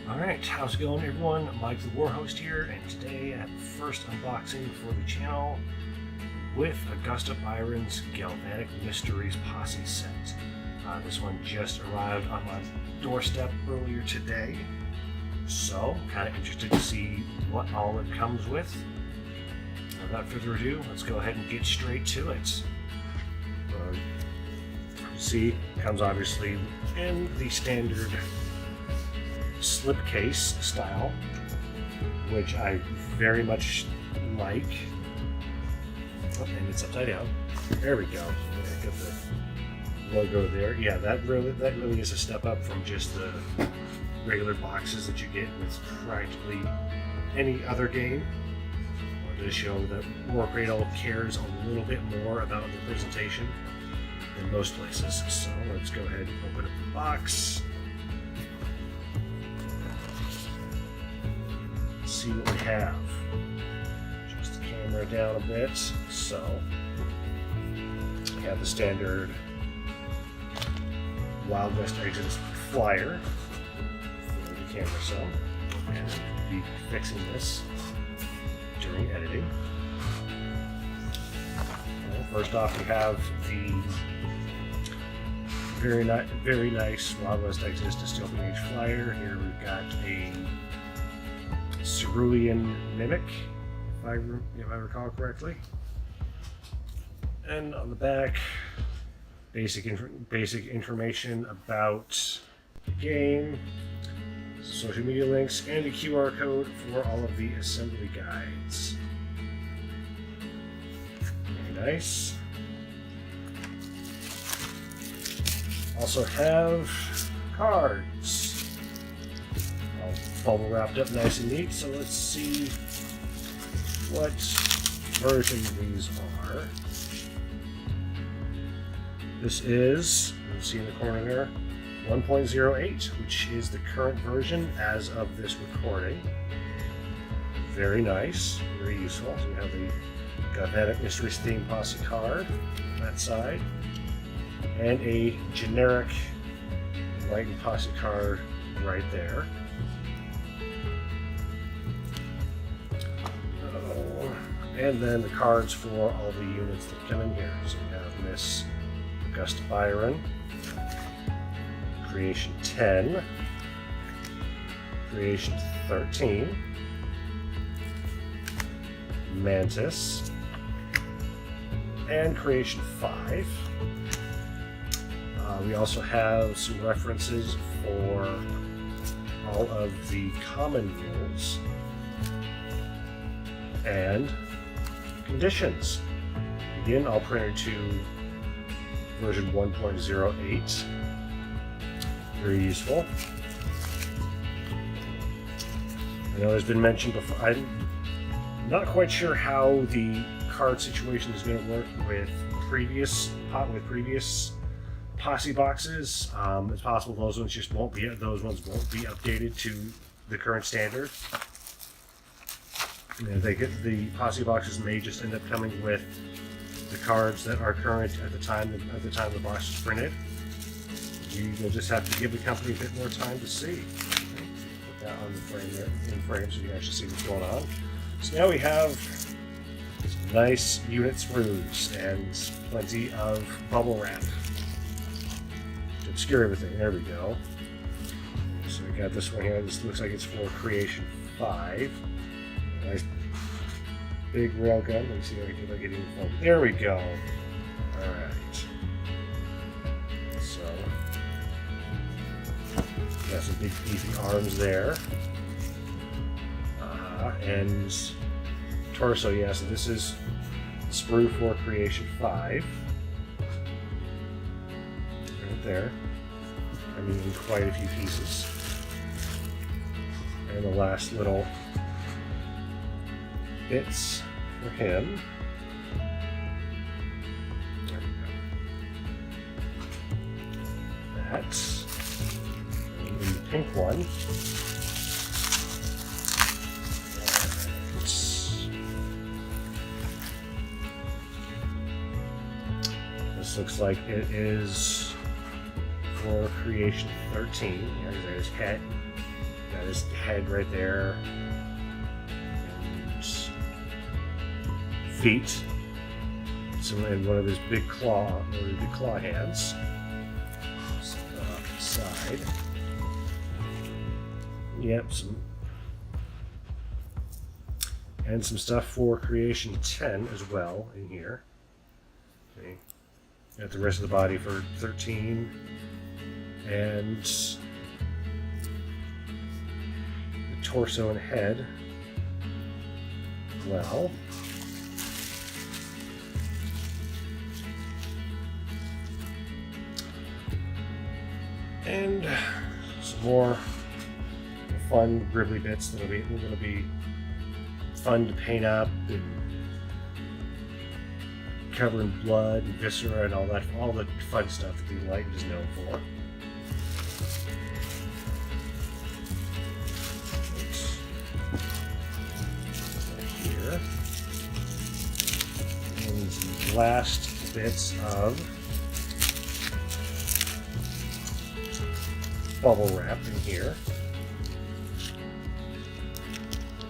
Alright, how's it going everyone? Mike the Warhost here, and today I have the first unboxing for the channel with Augusta Byron's Galvanic Mysteries Posse set. This one just arrived on my doorstep earlier today, so kind of interested to see what all it comes with. Without further ado, let's go ahead and get straight to it. See, it comes obviously in the standard slipcase style, which I very much like. Oh, and it's upside down. There we go. Get the logo there. Yeah, that really is a step up from just the regular boxes that you get with practically any other game. I wanted to show that War Cradle cares a little bit more about the presentation than most places. So let's go ahead and open up the box. See what we have. Just the camera down a bit. So we have the standard Wild West Exodus flyer for the camera cell, and we'll be fixing this during editing. Well, first off, we have the very nice Wild West Exodus Dystopia Age flyer. Here we've got a Cerulean Mimic, if I recall correctly. And on the back, basic information about the game, social media links, and a QR code for all of the assembly guides. Very nice. Also have cards. Bubble wrapped up nice and neat, so let's see what version these are. This is, you'll see in the corner there, 1.08, which is the current version as of this recording. Very nice, very useful. So we have the Galvanic Mysteries theme posse card on that side, and a generic Enlightened posse card right there. And then the cards for all the units that come in here. So we have Miss Augusta Byron, Creation 10, Creation 13, Mantis, and Creation 5. We also have some references for all of the common rules and conditions. Again, all printed to version 1.08. Very useful. I know it's been mentioned before. I'm not quite sure how the card situation is going to work with previous posse boxes. It's possible those ones won't be updated to the current standard. And the posse boxes may just end up coming with the cards that are current at the time the box is printed. You will just have to give the company a bit more time to see. Put that on the frame there, in frame, so you can actually see what's going on. So now we have some nice unit sprues and plenty of bubble wrap to obscure everything. There we go. So we got this one here. This looks like it's for Creation 5. Nice big railgun. Let me see if I can get even focus. There we go. Alright. So, got some big beefy arms there. And torso, yeah, so this is sprue for Creation 5. Right there. I mean, in quite a few pieces. And the last little bits for him. There we go. That's the pink one. This looks like it is for Creation 13. There's his head. Got his head right there. And feet. So in one of his big claw hands. So, side. Yep, some stuff for creation 10 as well in here. Okay. Got the rest of the body for 13. And the torso and head as well. And some more fun gribbly bits that'll be fun to paint up and cover in blood and viscera and all the fun stuff that the Enlightened is known for. Here. And the last bits of bubble wrap in here.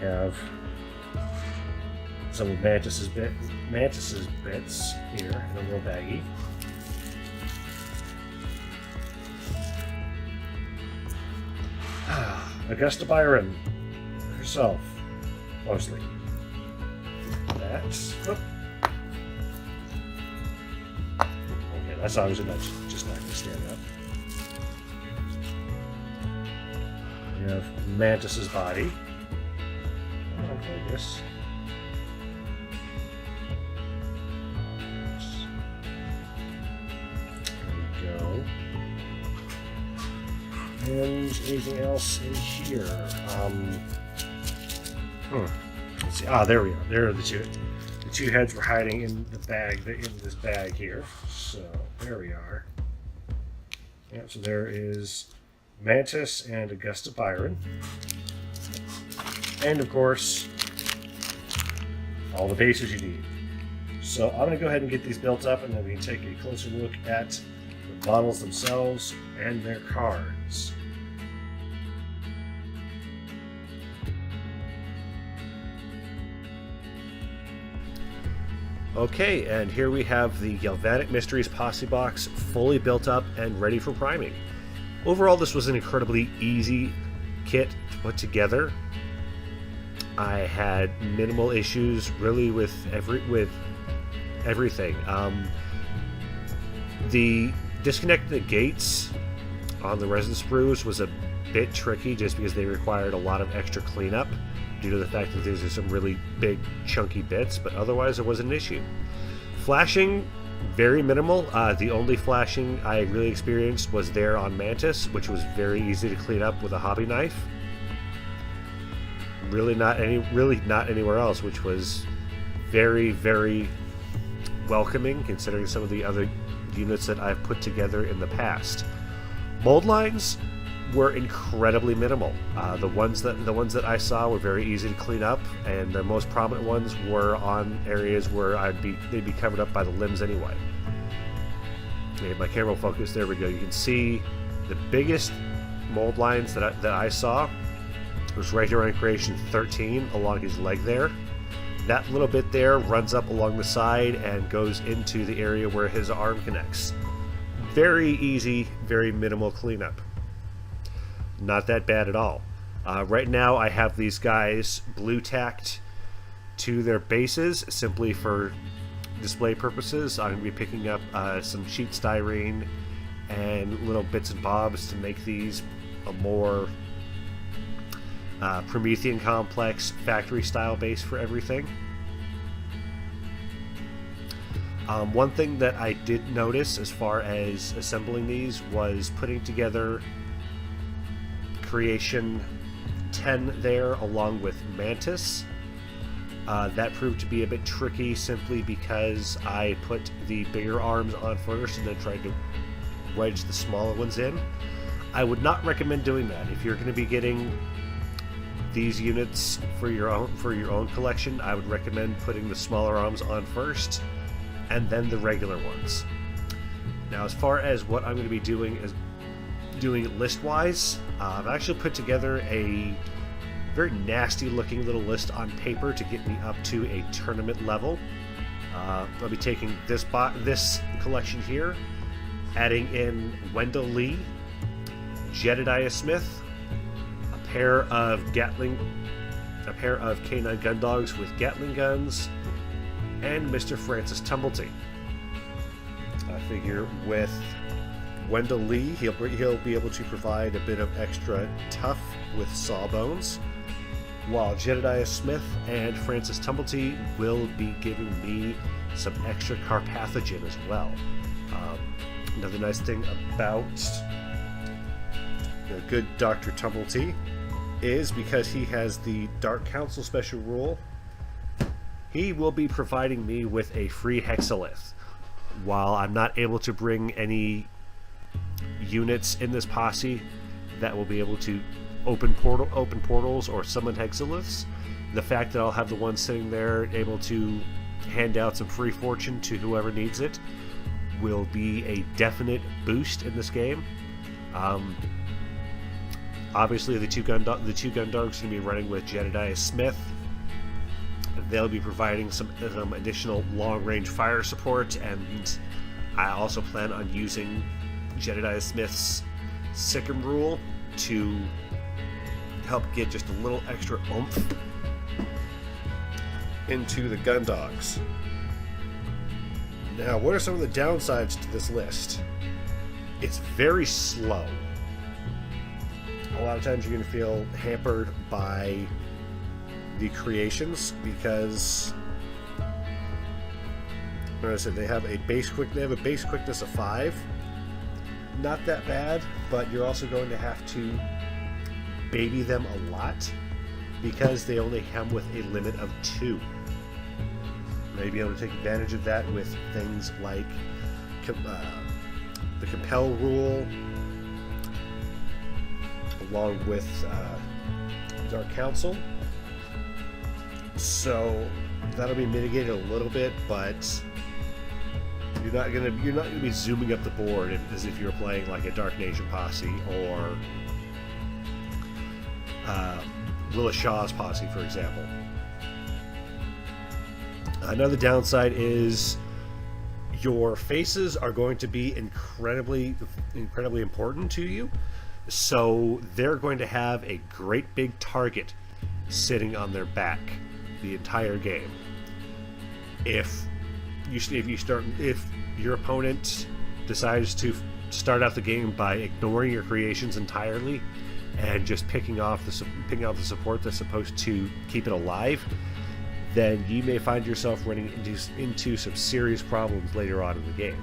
We have some of Mantis's bits here in a little baggie. Augusta Byron herself, mostly. That's okay. That's always a bunch, just not gonna stand up. We have Mantis's body. Focus. There we go. And anything else in here? Let's see. There we are. There are the two heads were hiding in the bag, in this bag here. So there we are. Yep. So there is Mantis and Augusta Byron. And of course, all the bases you need. So I'm going to go ahead and get these built up, and then we can take a closer look at the models themselves and their cards. Okay, and here we have the Galvanic Mysteries Posse box fully built up and ready for priming. Overall, this was an incredibly easy kit to put together. I had minimal issues really with everything. The disconnecting the gates on the resin sprues was a bit tricky just because they required a lot of extra cleanup due to the fact that these are some really big chunky bits, but otherwise it wasn't an issue. Flashing, very minimal. The only flashing I really experienced was there on Mantis, which was very easy to clean up with a hobby knife. Really not anywhere else, which was very, very welcoming considering some of the other units that I've put together in the past. Mold lines were incredibly minimal. The ones that I saw were very easy to clean up, and the most prominent ones were on areas where they'd be covered up by the limbs anyway. Okay, my camera focus. There we go. You can see the biggest mold lines that I saw. It was right here on creation 13 along his leg there. That little bit there runs up along the side and goes into the area where his arm connects. Very easy, very minimal cleanup. Not that bad at all. Right now I have these guys blue tacked to their bases simply for display purposes. I'm going to be picking up some sheet styrene and little bits and bobs to make these a more Promethean complex factory style base for everything. One thing that I did notice as far as assembling these was putting together creation 10 there along with Mantis. That proved to be a bit tricky simply because I put the bigger arms on first and then tried to wedge the smaller ones in. I would not recommend doing that. If you're going to be getting these units for your own collection, I would recommend putting the smaller arms on first and then the regular ones. Now, as far as what I'm going to be doing is doing it list-wise. I've actually put together a very nasty looking little list on paper to get me up to a tournament level. I'll be taking this collection here, adding in Wendell Lee, Jedediah Smith, a pair of K9 gun dogs with Gatling guns, and Mr. Francis Tumblety. I figure with Wendell Lee, he'll be able to provide a bit of extra tough with sawbones, while Jedediah Smith and Francis Tumblety will be giving me some extra Carpathogen as well. Another nice thing about the good Dr. Tumblety is because he has the Dark Council special rule, he will be providing me with a free Hexalith. While I'm not able to bring any units in this posse that will be able to open portals or summon Hexaliths, the fact that I'll have the one sitting there able to hand out some free fortune to whoever needs it will be a definite boost in this game. Obviously, the two gun dogs are going to be running with Jedediah Smith. They'll be providing some additional long-range fire support, and I also plan on using Jedediah Smith's Sikkim rule to help get just a little extra oomph into the gun dogs. Now, what are some of the downsides to this list? It's very slow. A lot of times you're going to feel hampered by the creations because, like I said, they have a base quickness of 5. Not that bad, but you're also going to have to baby them a lot because they only come with a limit of 2. Maybe able to take advantage of that with things like the Compel rule, along with Dark Council. So that'll be mitigated a little bit, but you're not gonna be zooming up the board as if you're playing like a Dark Nation posse or Lilith Shaw's posse, for example. Another downside is your faces are going to be incredibly important to you, so they're going to have a great big target sitting on their back the entire game. If your opponent decides to start out the game by ignoring your creations entirely and just picking off the support that's supposed to keep it alive, then you may find yourself running into some serious problems later on in the game.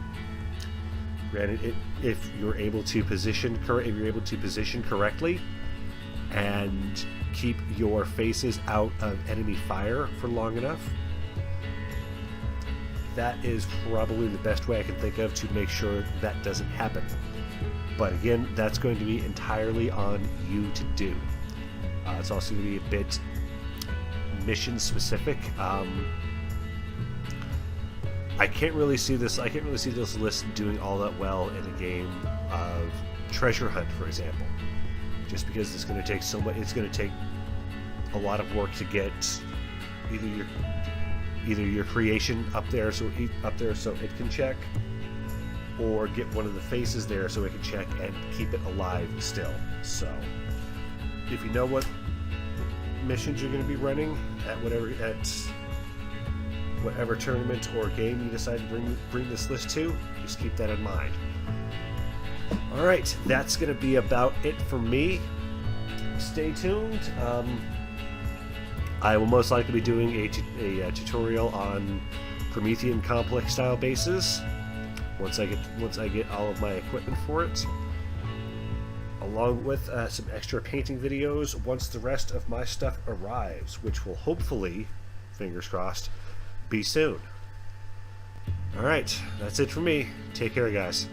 Granted, if you're able to position correctly and keep your faces out of enemy fire for long enough, that is probably the best way I can think of to make sure that doesn't happen. But again, that's going to be entirely on you to do. It's also going to be a bit mission specific. I can't really see this list doing all that well in a game of Treasure Hunt, for example, just because it's going to take it's going to take a lot of work to get either your creation up there so it can check, or get one of the faces there so it can check and keep it alive still. So if you know what missions you're going to be running at whatever tournament or game you decide to bring this list to, just keep that in mind. Alright, that's going to be about it for me. Stay tuned. I will most likely be doing a tutorial on Promethean complex style bases once I get all of my equipment for it, along with some extra painting videos once the rest of my stuff arrives, which will hopefully, fingers crossed, be soon. Alright, that's it for me. Take care, guys.